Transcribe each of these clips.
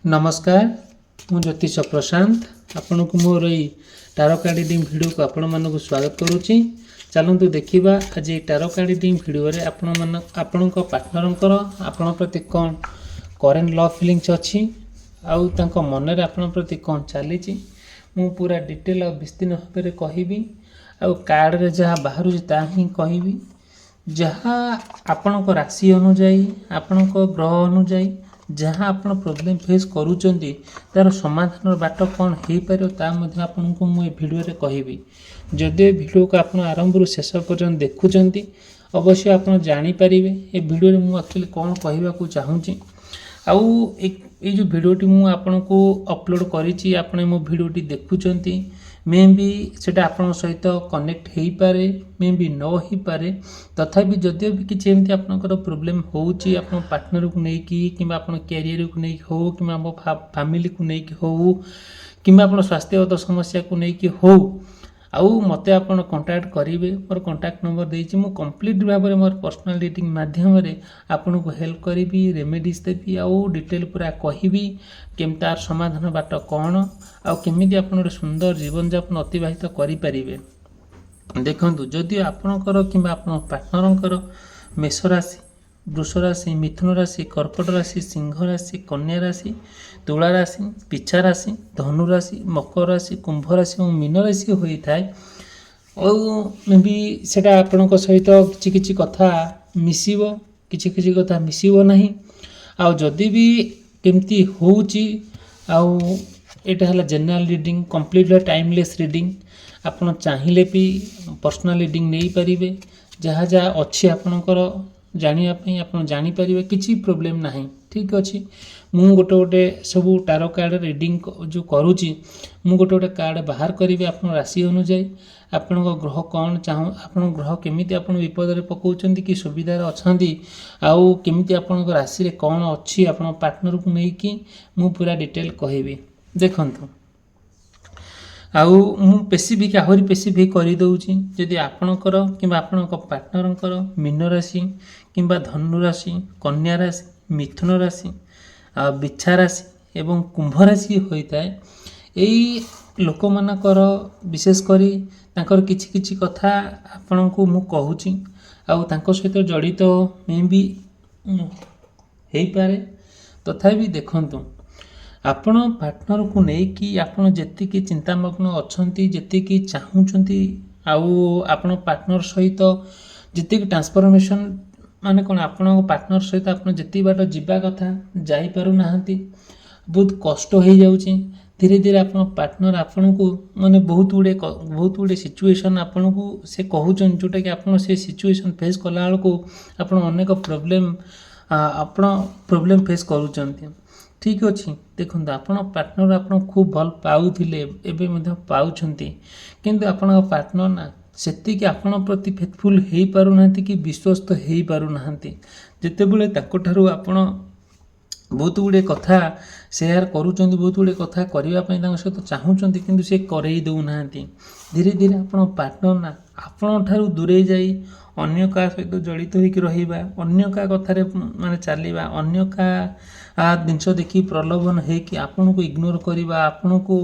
नमस्कार मु ज्योतिष प्रशांत आपण को मोर टारो कार्ड रीडिंग वीडियो को आपण मानक स्वागत करुच्ची। चलतु देखा आज टारो कार्ड रीडिंग वीडियो रे आपण पार्टनर आपण प्रति कौन करेन्ट लव फिलिंग्स अच्छी आउ तांको मन रे आपण प्रति कौन चली मु पूरा डिटेल और विस्तीर्ण भाव में कहबी आउ कार्ड रे जहाँ बाहर ता ही कहबी जहाँ आपण राशि अनुजाई आपण ग्रह अनुजाई जहाँ आप प्रोब्लेम फेस करूचंती तार समाधान बाट कौन हो पार आपन को मुझे वीडियो रे कहबी। जदि वीडियो को आप आरंभ शेष पर्यंत देखुंत अवश्य आप जानीपारे ये वीडियो रे मुझे एक्चुअली कौन कहवाक चाहूँगी आउ ये जो वीडियोटी मुझे आपन को अपलोड करी आपने मो वीडियोटी देखुंत मे भी सेटा आपन सहित कनेक्ट हो पारे मे भी न हो पारे तथापि जदिव भी किसी एमती आपनकर प्रोब्लेम होउची आपन पार्टनर को लेकिन कि आपन कैरियर को लेकिन हो कि आम फैमिली को लेकिन हो कि आपन स्वास्थ्यगत समस्या को लेकिन हो आउ मते आपन कांटेक्ट करेंगे मोर कांटेक्ट नंबर देछि मु कंप्लीट भाव में मोर पर्सनल रीडिंग माध्यम रे आपन को हेल्प करी रेमेडीज देवी आउ डिटेल पूरा कहबी केमतार समाधान बाट कौन आउ केमिति आपन रे सुंदर जीवन यापन अतिबाहित करि परिबे। देखंतु जदि आपनकर किंबा आपन पार्टनरकर मेष राशि वृष राशि मिथुन राशि कर्कट राशि सिंह राशि कन्या राशि तुला राशि पिछा राशि धनु राशि मकर राशि कुंभ राशि और मीन राशि होता है मे बी सेटा आपण सहित किछि कथा मिसिबो किछि कथा मिसिबो नहीं आउ जदि भी केमती होउची आउ एटा हला general reading complete timeless reading आपण चाहिए भी पर्सनल रीडिंग नहीं पारिबे जहाँ जहाँ अच्छी आपणकर जानापी आप जानीपर किसी प्रोब्लेम ना ठीक अच्छे मु गोटे गोटे सब टारो कार्ड रीडिंग जो करुच्ची मु गोटे गोटे कार्ड बाहर करी आप राशि अनुजाई आपण ग्रह कौन चाहूँ आप ग्रह केमी आप विपद में पकाउछंती कि सुविधार अच्छी आउ केमी आपण राशि रे कौन अच्छी आप पार्टनर को लेकिन मु पूरा डिटेल कहबी। देखंतु आउ मु स्पेसिफिक आहरी स्पेसिफिक कर दूची जदि आपणकर कि पार्टनरकर मीन राशि किंबा धनु राशि कन्या राशि मिथुन राशि बिछा राशि एवं कुंभ राशि होता है यही लोक मानकर विशेष करी तांकर किछि किछि कथा आपण को मु कहूची आउ तांको सहित जड़ित मे भी हो पारे तथापि देखंतु आपण पार्टनर को लेकिन आपण जेतिकी चिंतामग्न अछंती जेतिकी चाहूचंती आउ आपण पार्टनर सहित जेतिकी ट्रांसफॉर्मेशन माने कोन आपण पार्टनर सहित आपण जेति बाट जीवा कथा जाई पारु नाहंती बहुत कष्ट हो जाउची धीरे धीरे आपण पार्टनर आपण को माने बहुत गुडे सिचुएशन आपण को से कहउचन जोटा कि आपण से सिचुएशन फेस कला बेल को आपण अनेक प्रॉब्लम फेस करूचंती ठीक अच्छे। देखो आपण पार्टनर आपण खूब भल पाउथिले एबे मध्य पाउछंती किंतु आपण पार्टनर ना सेतिक आपण प्रति फेथफुल हेई पारु नाहंती कि विश्वस्त हेई पारु नाहंती जेते बेले ताको ठारू आपण बहुत गुडे कथा शेयर करूचंती बहुत गुडे कथा करिवा पई तांको सहित चाहूचंती किंतु से करई दउ नाहंती धीरे धीरे आपण पार्टनर ना आपण ठारू दूरे जाई अन्य का सहित जड़ित होकर रहिबा अन्य का कथारे माने चलिबा अन्य का जिनस देखी प्रलोभन है कि आपण को इग्नोर करवा आपण को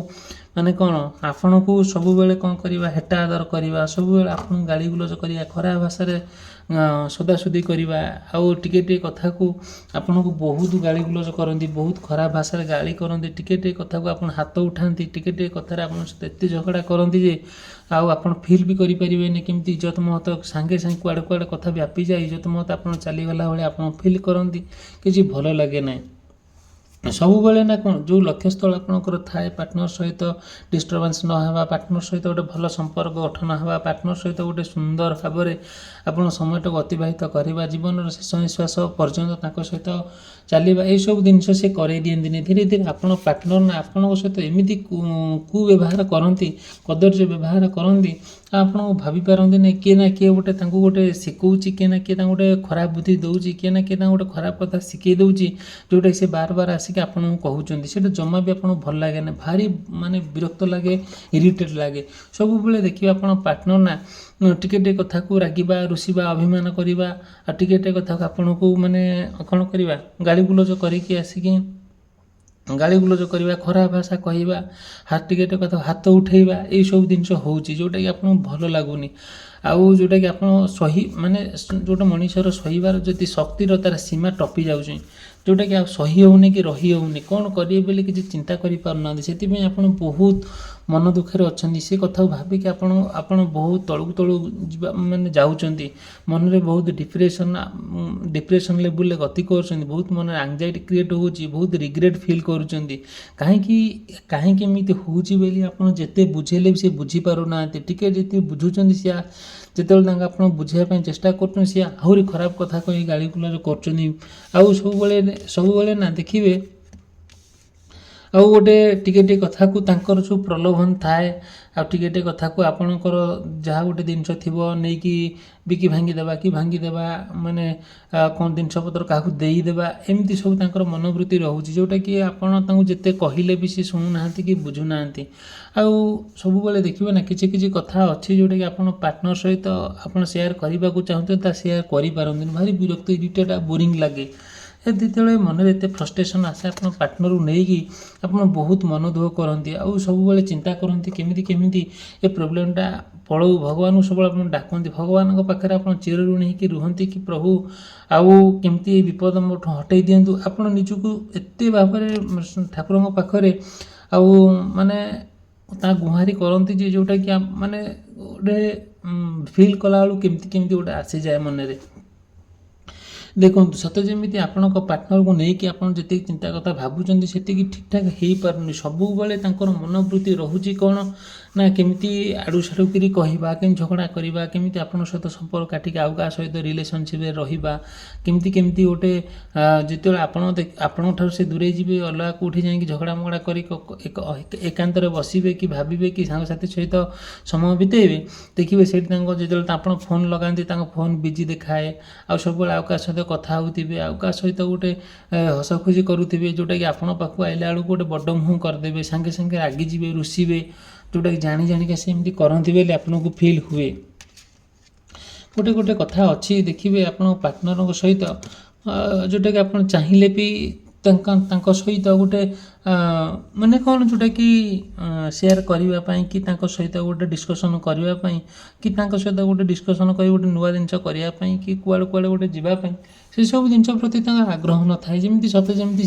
माने कौन आपण को सब बेले कौन करवा हेटा आदर करवा सब बेले आपण गाली गुलज करवा खराब भाषा रे सदासुदी करवा आउ टिके कथा को आपण को बहुत गाली गुलज करती बहुत खराब भाषा रे गाली करती टिके कथा को आपण हाथ उठाती टिके कथा आपण सहित एत झगड़ा करती जे आउ आपण फील भी करि परिबेनी केमती इज्जत महत सांगे सांगे कुआड़े कुआड़े कथा व्यापी जाए इज्जत महत आपण चलीगला भाई आपण फील करती किसी भल लगे ना सब बेले ना कौन जो लक्ष्यस्थल आपंकर थाए पार्टनर सहित डिस्टर्बांस न होगा पार्टनर सहित गोटे भल संपर्क गठन होगा पार्टनर सहित गोटे सुंदर भाव में आप समय अतिबाहित करवा जीवन शेष निश्वास पर्यंत सहित चलवा यह सब जिन से कर दिखती धीरे धीरे आप पार्टनर ना आपण सहित एमती कुव्यवहार करती कदर्य व्यवहार करती आप भाभी पारती ना किए ना किए गोटे गोटे शिखौची किए ना किए गोटे खराब बुद्धि दौर किए ना किए गोटे खराब कथा शिखई दूसरी जोटा से बार बार आसिक आपन कहते से जमा भी आपको भल लगे ना भारी माने विरक्त लगे इरिटेट लगे सब बेले देखिए आप पार्टनर ना टिके कथा को रागिबा रुषिबा अभिमान करवा टिके कथा को आपन को माने कौन करवा गाली गुलज करके आसिक ଗାଳି ଗୁଲଜ କରିବା, ଖରାପ ଭାଷା କହିବା, ଟିକେ କଥା ହାତ ଉଠେଇବା, ଏଇସବୁ ଜିନିଷ ହେଉଛି ଯେଉଁଟାକି ଆପଣଙ୍କୁ ଭଲ ଲାଗୁନି। ଆଉ ଯେଉଁଟାକି ଆପଣ ମାନେ ଯେଉଁଟା ମଣିଷର ସହିବାର ଯଦି ଶକ୍ତିର ତା'ର ସୀମା ଟପି ଯାଉଛି, ଯେଉଁଟାକି ଆଉ ସହି ହେଉନି କି ରହି ହେଉନି, କ'ଣ କରିବେ ବୋଲି କିଛି ଚିନ୍ତା କରିପାରୁନାହାନ୍ତି। ସେଥିପାଇଁ ଆପଣ ବହୁତ ମନ ଦୁଃଖରେ ଅଛନ୍ତି। ସେ କଥାକୁ ଭାବିକି ଆପଣ ବହୁତ ତଳକୁ ଯିବା ମାନେ ଯାଉଛନ୍ତି। ମନରେ ବହୁତ ଡିପ୍ରେସନ୍ ଲେବୁଲ୍ରେ ଗତି କରୁଛନ୍ତି। ବହୁତ ମନରେ ଆଙ୍ଜାଇଟି କ୍ରିଏଟ୍ ହେଉଛି, ବହୁତ ରିଗ୍ରେଟ୍ ଫିଲ୍ କରୁଛନ୍ତି। କାହିଁକି ଏମିତି ହେଉଛି ବୋଲି ଆପଣ ଯେତେ ବୁଝେଇଲେ ବି ସେ ବୁଝିପାରୁନାହାନ୍ତି। ଟିକେ ଯେତିକି ବୁଝୁଛନ୍ତି ସିଏ ଯେତେବେଳେ ଆପଣ ବୁଝେଇବା ପାଇଁ ଚେଷ୍ଟା କରୁଛନ୍ତି, ସିଏ ଆହୁରି ଖରାପ କଥା କହି ଗାଳି ଗୁଲଜ କରୁଛନ୍ତି। ଆଉ ସବୁବେଳେ ନା ଦେଖିବେ, ଆଉ ଗୋଟେ ଟିକେ କଥାକୁ ତାଙ୍କର ଯେଉଁ ପ୍ରଲୋଭନ ଥାଏ, ଆଉ ଟିକେ କଥାକୁ ଆପଣଙ୍କର ଯାହା ଗୋଟେ ଜିନିଷ ଥିବ ନେଇକି ବିକି ଭାଙ୍ଗିଦେବା, ମାନେ କ'ଣ ଜିନିଷପତ୍ର କାହାକୁ ଦେଇଦେବା, ଏମିତି ସବୁ ତାଙ୍କର ମନୋବୃତ୍ତି ରହୁଛି, ଯେଉଁଟାକି ଆପଣ ତାଙ୍କୁ ଯେତେ କହିଲେ ବି ସେ ଶୁଣୁନାହାନ୍ତି କି ବୁଝୁନାହାନ୍ତି। ଆଉ ସବୁବେଳେ ଦେଖିବେ ନା କିଛି କଥା ଅଛି ଯେଉଁଟାକି ଆପଣ ପାର୍ଟନର୍ ସହିତ ଆପଣ ସେୟାର କରିବାକୁ ଚାହୁଁଛନ୍ତି, ତା ସେୟାର କରିପାରନ୍ତିନି। ଭାରି ବିରକ୍ତ, ଇରିଟେଟ୍, ବୋରିଂ ଲାଗେ। ଯେତେବେଳେ ମନରେ ଏତେ ଫ୍ରଷ୍ଟ୍ରେସନ୍ ଆସେ, ଆପଣ ପାର୍ଟନର୍କୁ ନେଇକି ଆପଣ ବହୁତ ମନ ଦୁଃଖ କରନ୍ତି। ଆଉ ସବୁବେଳେ ଚିନ୍ତା କରନ୍ତି କେମିତି ଏ ପ୍ରୋବ୍ଲେମ୍ଟା ପଳଉ। ଭଗବାନଙ୍କୁ ସବୁବେଳେ ଆପଣ ଡାକନ୍ତି, ଭଗବାନଙ୍କ ପାଖରେ ଆପଣ ଚିରଋଣୀ ହେଇକି ରୁହନ୍ତି କି ପ୍ରଭୁ ଆଉ କେମିତି ଏ ବିପଦ ମୋଠୁ ହଟେଇ ଦିଅନ୍ତୁ। ଆପଣ ନିଜକୁ ଏତେ ଭାବରେ ଠାକୁରଙ୍କ ପାଖରେ ଆଉ ମାନେ ତା ଗୁହାରି କରନ୍ତି ଯେ ଯେଉଁଟାକି ମାନେ ଗୋଟେ ଫିଲ୍ କଲାବେଳକୁ କେମିତି ଗୋଟେ ଆସିଯାଏ ମନରେ। ଦେଖନ୍ତୁ, ସତେ ଯେମିତି ଆପଣଙ୍କ ପାର୍ଟନର୍କୁ ନେଇକି ଆପଣ ଯେତିକି ଚିନ୍ତା କଥା ଭାବୁଛନ୍ତି ସେତିକି ଠିକ୍ଠାକ୍ ହେଇପାରୁନି। ସବୁବେଳେ ତାଙ୍କର ମନୋବୃତ୍ତି ରହୁଛି କ'ଣ ନା କେମିତି ଆଡ଼ୁ ସାଡ଼ୁ କରି କହିବା, କେମିତି ଝଗଡ଼ା କରିବା, କେମିତି ଆପଣଙ୍କ ସହିତ ସମ୍ପର୍କ କାଟିକି ଆଉ କାହା ସହିତ ରିଲେସନସିପ୍ରେ ରହିବା, କେମିତି ଗୋଟେ ଯେତେବେଳେ ଆପଣଙ୍କ ଠାରୁ ସେ ଦୂରେଇ ଯିବେ, ଅଲଗା କେଉଁଠି ଯାଇକି ଝଗଡ଼ା ମଗଡ଼ା କରି ଏକାନ୍ତରେ ବସିବେ କି ଭାବିବେ କି ସାଙ୍ଗସାଥି ସହିତ ସମୟ ବିତେଇବେ, ଦେଖିବେ ସେଇଠି ଯେତେବେଳେ ଆପଣ ଫୋନ୍ ଲଗାନ୍ତି ତାଙ୍କ ଫୋନ୍ ବିଜି ଦେଖାଏ। ଆଉ ସବୁବେଳେ ଆଉ କାହା ସହିତ କଥା ହେଉଥିବେ, ଆଉ କାହା ସହିତ ଗୋଟେ ହସ ଖୁସି କରୁଥିବେ, ଯେଉଁଟାକି ଆପଣଙ୍କ ପାଖକୁ ଆଇଲା ବେଳକୁ ଗୋଟେ ବଡ଼ ମୁହଁ କରିଦେବେ, ସାଙ୍ଗେ ରାଗିଯିବେ, ରୁଷିବେ, ଯେଉଁଟାକି ଜାଣିକା ସେ ଏମିତି କରନ୍ତି ବୋଲି ଆପଣଙ୍କୁ ଫିଲ୍ ହୁଏ। ଗୋଟେ କଥା ଅଛି, ଦେଖିବେ ଆପଣଙ୍କ ପାର୍ଟନର୍ଙ୍କ ସହିତ ଯେଉଁଟାକି ଆପଣ ଚାହିଁଲେ ବି ତାଙ୍କ ସହିତ ଗୋଟେ ମାନେ କ'ଣ ଯେଉଁଟାକି ସେୟାର କରିବା ପାଇଁ କି ତାଙ୍କ ସହିତ ଗୋଟେ ଡିସ୍କସନ୍ କରିବା ପାଇଁ କି ତାଙ୍କ ସହିତ ଗୋଟେ ଡିସ୍କସନ୍ କରି ଗୋଟେ ନୂଆ ଜିନିଷ କରିବା ପାଇଁ କି କୁଆଡ଼େ ଗୋଟେ ଯିବା ପାଇଁ, ସେସବୁ ଜିନିଷ ପ୍ରତି ତାଙ୍କର ଆଗ୍ରହ ନଥାଏ। ଯେମିତି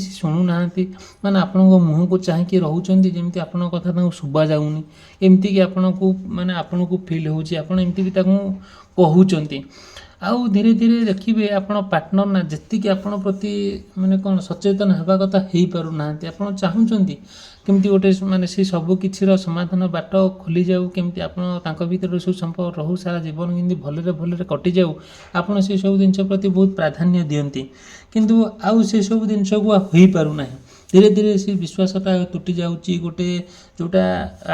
ସେ ଶୁଣୁନାହାନ୍ତି, ମାନେ ଆପଣଙ୍କ ମୁହଁକୁ ଚାହିଁକି ରହୁଛନ୍ତି, ଯେମିତି ଆପଣଙ୍କ କଥା ତାଙ୍କୁ ଶୁଭା ଯାଉନି, ଏମିତିକି ଆପଣଙ୍କୁ ଫିଲ୍ ହେଉଛି। ଆପଣ ଏମିତି ବି ତାଙ୍କୁ କହୁଛନ୍ତି। ଆଉ ଧୀରେ ଦେଖିବେ ଆପଣ ପାର୍ଟନର୍ ନା ଯେତିକି ଆପଣ ପ୍ରତି ମାନେ କ'ଣ ସଚେତନ ହେବା କଥା ହେଇପାରୁନାହାନ୍ତି। ଆପଣ ଚାହୁଁଛନ୍ତି କେମିତି ଗୋଟେ ମାନେ ସେ ସବୁ କିଛିର ସମାଧାନ ବାଟ ଖୋଲିଯାଉ, କେମିତି ଆପଣ ତାଙ୍କ ଭିତରେ ସୁସମ୍ପର୍କ ରହୁ, ସାରା ଜୀବନ କେମିତି ଭଲରେ କଟିଯାଉ, ଆପଣ ସେସବୁ ଜିନିଷ ପ୍ରତି ବହୁତ ପ୍ରାଧାନ୍ୟ ଦିଅନ୍ତି। କିନ୍ତୁ ଆଉ ସେସବୁ ଜିନିଷକୁ ଆଉ ହୋଇପାରୁନାହିଁ। ଧୀରେ ସେ ବିଶ୍ୱାସଟା ତୁଟି ଯାଉଛି। ଗୋଟେ ଯେଉଁଟା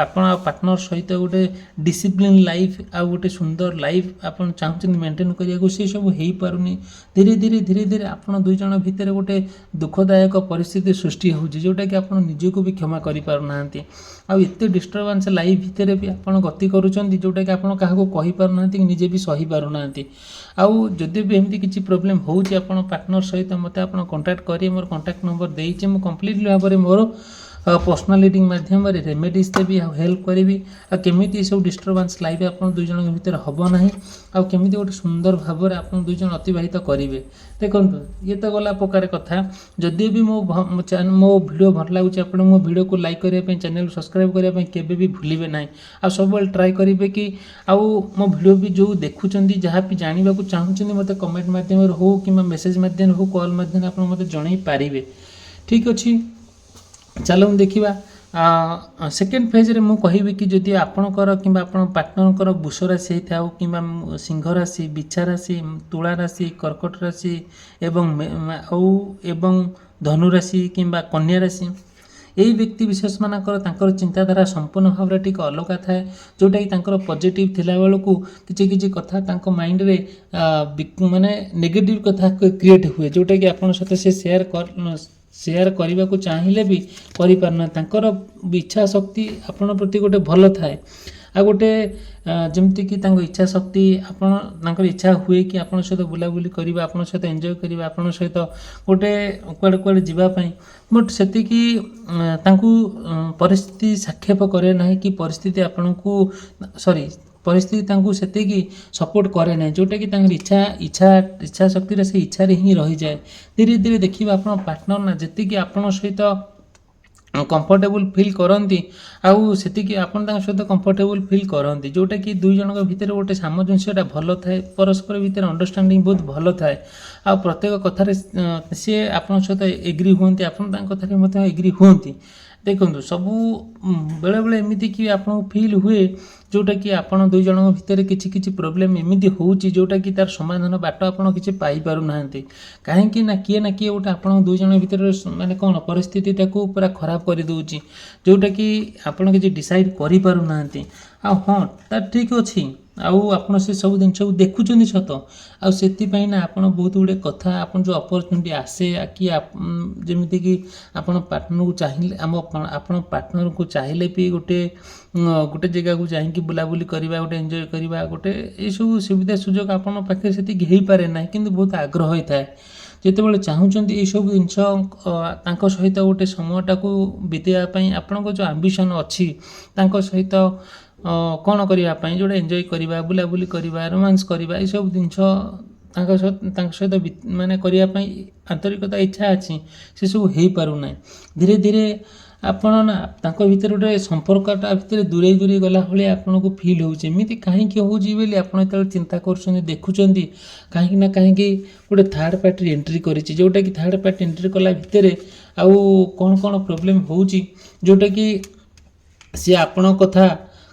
ଆପଣ ପାର୍ଟନର୍ ସହିତ ଗୋଟେ ଡିସିପ୍ଲିନ୍ ଲାଇଫ୍ ଆଉ ଗୋଟେ ସୁନ୍ଦର ଲାଇଫ୍ ଆପଣ ଚାହୁଁଛନ୍ତି ମେଣ୍ଟେନ୍ କରିବାକୁ, ସେସବୁ ହେଇପାରୁନି। ଧୀରେ ଆପଣ ଦୁଇ ଜଣ ଭିତରେ ଗୋଟେ ଦୁଃଖଦାୟକ ପରିସ୍ଥିତି ସୃଷ୍ଟି ହେଉଛି, ଯେଉଁଟାକି ଆପଣ ନିଜକୁ ବି କ୍ଷମା କରିପାରୁନାହାନ୍ତି। ଆଉ ଏତେ ଡିଷ୍ଟର୍ବାନ୍ସ ଲାଇଫ୍ ଭିତରେ ବି ଆପଣ ଗତି କରୁଛନ୍ତି, ଯେଉଁଟାକି ଆପଣ କାହାକୁ କହିପାରୁନାହାନ୍ତି କି ନିଜେ ବି ସହିପାରୁନାହାନ୍ତି। ଆଉ ଯଦି ବି ଏମିତି କିଛି ପ୍ରୋବ୍ଲେମ୍ ହେଉଛି ଆପଣ ପାର୍ଟନର୍ ସହିତ, ମୋତେ ଆପଣ କଣ୍ଟାକ୍ଟ କରିବେ। ମୋର କଣ୍ଟାକ୍ଟ ନମ୍ବର ଦେଇଛି। ମୁଁ କମ୍ପ୍ଲିଟଲି ଭାବରେ ମୋର ପର୍ସନାଲ ରିଡ଼ିଂ ମାଧ୍ୟମରେ ରେମେଡ଼ିଜ୍ ଦେବି ଆଉ ହେଲ୍ପ କରିବି। ଆଉ କେମିତି ଏସବୁ ଡିଷ୍ଟର୍ବାନ୍ସ ଲାଇଫ୍ ଆପଣ ଦୁଇ ଜଣଙ୍କ ଭିତରେ ହେବ ନାହିଁ, ଆଉ କେମିତି ଗୋଟେ ସୁନ୍ଦର ଭାବରେ ଆପଣ ଦୁଇ ଜଣ ଅତିବାହିତ କରିବେ। ଦେଖନ୍ତୁ, ଇଏ ତ ଗଲା ପ୍ରକାର କଥା। ଯଦି ବି ମୋ ଭିଡ଼ିଓ ଭଲ ଲାଗୁଛି, ଆପଣ ମୋ ଭିଡ଼ିଓକୁ ଲାଇକ୍ କରିବା ପାଇଁ, ଚ୍ୟାନେଲକୁ ସବସ୍କ୍ରାଇବ୍ କରିବା ପାଇଁ କେବେ ବି ଭୁଲିବେ ନାହିଁ। ଆଉ ସବୁବେଳେ ଟ୍ରାଏ କରିବେ କି ଆଉ ମୋ ଭିଡ଼ିଓ ବି ଯେଉଁ ଦେଖୁଛନ୍ତି, ଯାହା ବି ଜାଣିବାକୁ ଚାହୁଁଛନ୍ତି, ମୋତେ କମେଣ୍ଟ ମାଧ୍ୟମରେ ହେଉ କିମ୍ବା ମେସେଜ୍ ମାଧ୍ୟମରେ ହେଉ, କଲ୍ ମାଧ୍ୟମରେ ଆପଣ ମୋତେ ଜଣାଇ ପାରିବେ। ଠିକ୍ ଅଛି, ଚାଲନ୍ତୁ ଦେଖିବା। ସେକେଣ୍ଡ ଫେଜ୍ରେ ମୁଁ କହିବି କି ଯଦି ଆପଣଙ୍କର କିମ୍ବା ଆପଣଙ୍କ ପାର୍ଟନରଙ୍କର ବୃଷ ରାଶି ହେଇଥାଉ କିମ୍ବା ସିଂହ ରାଶି, ବିଛା ରାଶି, ତୁଳା ରାଶି, କର୍କଟ ରାଶି ଏବଂ ଧନୁ ରାଶି କିମ୍ବା କନ୍ୟା ରାଶି, ଏହି ବ୍ୟକ୍ତି ବିଶେଷମାନଙ୍କର ତାଙ୍କର ଚିନ୍ତାଧାରା ସମ୍ପୂର୍ଣ୍ଣ ଭାବରେ ଟିକେ ଅଲଗା ଥାଏ, ଯେଉଁଟାକି ତାଙ୍କର ପଜିଟିଭ୍ ଥିଲାବେଳକୁ କିଛି କଥା ତାଙ୍କ ମାଇଣ୍ଡରେ ମାନେ ନେଗେଟିଭ୍ କଥା କ୍ରିଏଟ୍ ହୁଏ, ଯେଉଁଟାକି ଆପଣଙ୍କ ସହିତ ସେ ସେୟାର କରିବାକୁ ଚାହିଁଲେ ବି କରିପାରୁନାହାନ୍ତି। ତାଙ୍କର ଇଚ୍ଛା ଶକ୍ତି ଆପଣଙ୍କ ପ୍ରତି ଗୋଟେ ଭଲ ଥାଏ। आ गोटे जमती कि इच्छा शक्ति आपन इच्छा हुए कि आपण सहित बुलाबुली करवा आपण सहित एंजॉय करवा आपण सहित गोटे कुआडे कुआडे जीवाई बट सेति परिस्थिति साक्षेप करे ना कि परिस्थिति आपण को सॉरी परिस्थिति सेतिकी सपोर्ट करे ना जोटा कि इच्छा इच्छा इच्छा शक्ति से इच्छा ही रही जाए। धीरे धीरे देखिए आप पार्टनर ना जी आपण सहित कंफर्टेबल फील करती आउ से सहित कंफर्टेबल फील करती जोटा कि दुई जन भितर गोटे सामंजस्यटा भल थाए परस्पर भितर अंडरस्टैंडिंग बहुत भल थाए आ प्रत्येक कथार सी आपण सहित एग्री हुए आपन कथार एग्री हुए देखो सबू बेले बेले एमती कि आपको फील हुए जोटा कि आपण दुई जन भितर किसी किसी प्रोब्लेम एमती होची जोटा कि तार समाधान बाट आप किसी पाई पारु नाहंती कहीं ना किए गोटे आपण दुई जन भितर माने कौन परिस्थिति ताकू पूरा खराब कर दूची जोटा कि आपण किसी डिसाइड करि पारु नाहंती आ हाँ तार ठीक अच्छी आपड़ से सब जिन देखुं सत आई ना आप बहुत गुड़े कथा आप जो अपरचुनिटी आसे कि जमीती कि आप पार्टनर को चाहिए आप पार्टनर को चाहिए भी गोटे गोटे जगह को जाकि बुलाबुली करवा गोटे एंजॉय करवा गोटे ये सब सुविधा सुजोग आपन पाखे से पारे ना कि बहुत आग्रह होता है जितेबाला चाहूँगी ये सब जिन सहित गोटे समयटा को बीतेवाई आपण जो आंबिशन अच्छी सहित कौन करने जोड़ा एंजॉय करवा बुलाबुली करवा रोमांस करवा ये सब जिन सहित माने करने आंतरिकता इच्छा अच्छी से सब हो पारना धीरे धीरे आपण ना भीतर गोटे संपर्कटा भितर दूरे दूरे गला भाई आपन को फील होमती कहीं होली आप चिंता कर देखुं कहीं ना कहीं गोटे थर्ड पार्टी एंट्री करिछि जोटा कि थर्ड पार्टी एंट्री कला भितर आउ कौन कौन प्रोब्लेम होउछि जोटा कि सी आपण कथा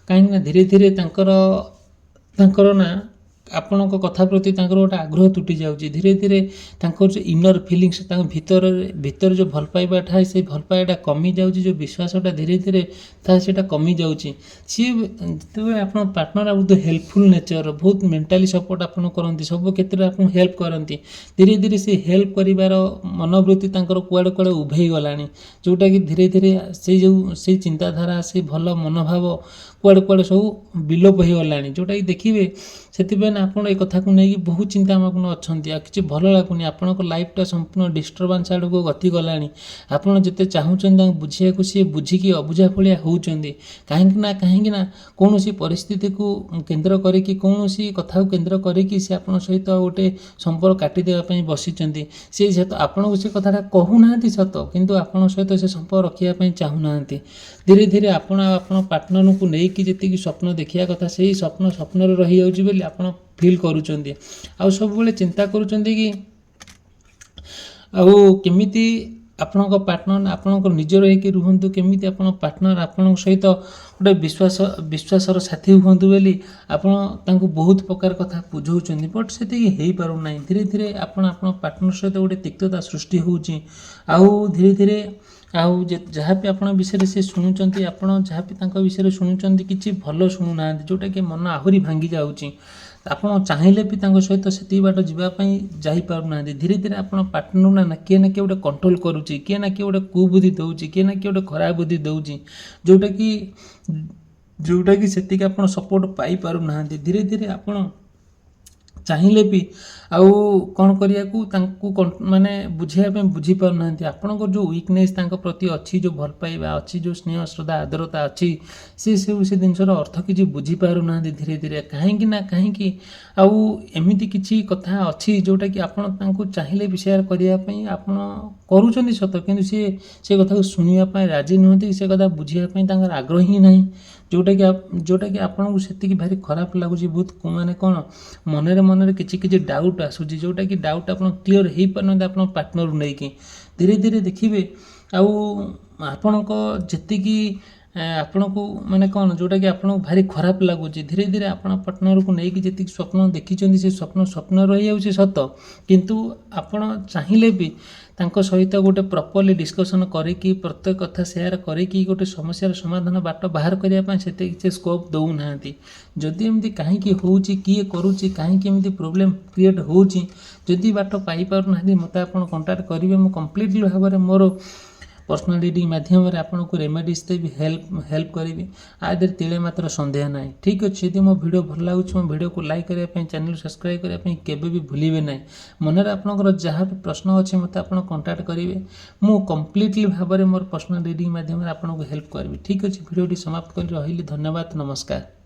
कहीं धीरे धीरे तांकर ना आपण कथा प्रति गोटे आग्रह तुटी जाऊँगी धीरे धीरे जो इनर फिलिंग्स भीतर भीतर जो भल पाइबा थाए से भल पाइबाटा कमी जाऊँगी जो विश्वासटा धीरे धीरे थाए से कमी जाऊँगी सी जो आप पार्टनर बहुत हेल्पफुल नेचर बहुत मेंटाली सपोर्ट आप करती सब क्षेत्र में आप हेल्प करती धीरे धीरे से हेल्प कर मनोवृत्ति कुआड़े कुआड़े उभे गला जोटा कि धीरे धीरे से चिंताधारा से भल मनोभाव कुआड़े कुआड़े सब विलोप हो गला जोटा कि देखिए से आपड़ ये कथा को लेकिन बहुत चिंतामग्न अच्छा कि भल लगुनि आपण लाइफटा संपूर्ण डिस्टर्बांस आड़ को गति गला आपड़ जिते चाहूँ बुझे सी बुझिकी अबुझा भाया होती कहीं कौन परिस्थिति को केन्द्र करी कौन कथा केन्द्र करी सी आप सहित गोटे संपर्क काटिदेवाई बसी सी आपन को से कथाटा कहूना सत किंतु आपन सहित से संपर्क रखापी चाहूना धीरे धीरे आपण पार्टनर को लेकिन जी स्वप्न देखा कथा से स्वप्न स्वप्न रही जाऊँगी आप फील करुँच आउ सब चिंता करुँच कि आउ केमिति आपण पार्टनर आपण निजर होकर रुहतु केमिति आपण पार्टनर आपण सहित गोटे विश्वासर साथी हूँ बोली आपण बहुत प्रकार कथा बुझाऊँ बट से हो पारना धीरे धीरे आपण पार्टनर सहित गोटे तिक्तता सृष्टि होउची आउ धीरे धीरे आउ जहाँ भी आपण विषय से शुणुंट आपण जहाँ भी विषय शुणुंट कि भल शुणुना जोटा कि मन आहरी भांगी जाऊँगी आपड़ चाहिए भी सहित से बाट जावाई पारना धीरे धीरे आप पार्टनर ना किए गोटे कंट्रोल करुच्ची किए ना किए गोटे कुबुद्धि दौर किए ना किए गोटे खराब बुद्धि दौर जोटा कि से आप सपोर्ट पाई पारना धीरे धीरे आपड़ चाहिए भी आउ कौन करने माने बुझापी बुझी पारना आपंकर जो वीकनेस प्रति अच्छी जो भल पाइबा अच्छी जो स्नेह श्रद्धा आदरता अच्छी से जिनसर अर्थ किसी बुझी पारना धीरे धीरे कहीं ना कहीं आउ एमती किसी कथा अच्छी जोटा कि आपको चाहिए भी शेयर करने आप करुँच सत कि से कथा को शुणापी राजी नुहति से कथा बुझापी आग्रह ही ना जोटा कि आपको से भारी खराब लगुच बहुत माने कौन मनरे मनरे किसी डाउट आसूँ जोटा कि डाउट आप क्लीयर हो पारना आप पार्टनर नहीं धीरे धीरे देखिए आपण जी आपण को माने कौन जोटा कि आपको भारी खराब लगुच धीरे धीरे आप पार्टनर को लेकिन जी स्वप्न देखी से स्वप्न स्वप्न रही जाऊँगी सत किंतु आपण चाहिए भी सहित गोटे प्रॉपर्ली डिस्कसन करी प्रत्येक कथा शेयर करी गोटे समस्यार समाधान बाट बाहर करने से किसी स्कोप दौना जदि एमती कहीं होची किए करुच्ची कहीं प्रोब्लेम क्रिएट होची जदि बाट पाई पारना मत आप कंटाक्ट करेंगे मुझे कंप्लीटली भाव में मोर पर्सनाल रीडिंग माध्यम आपन को रेमेडीज भी हेल्प करी आदि तिले मात्र संदेह ना। ठीक अच्छे यदि मो वीडियो भल लगे मो वीडियो को लाइक करने चैनल सब्सक्राइब करने केवे भी भूलिए ना। मनर आपंकर जहाँ भी प्रश्न अच्छे मत आप कंटाक्ट करेंगे मु कम्प्लीटली भाव में मोर पर्सनाल रीडिंग माध्यम आपको हेल्प करी। ठीक अच्छे वीडियो समाप्त कर रही। धन्यवाद, नमस्कार।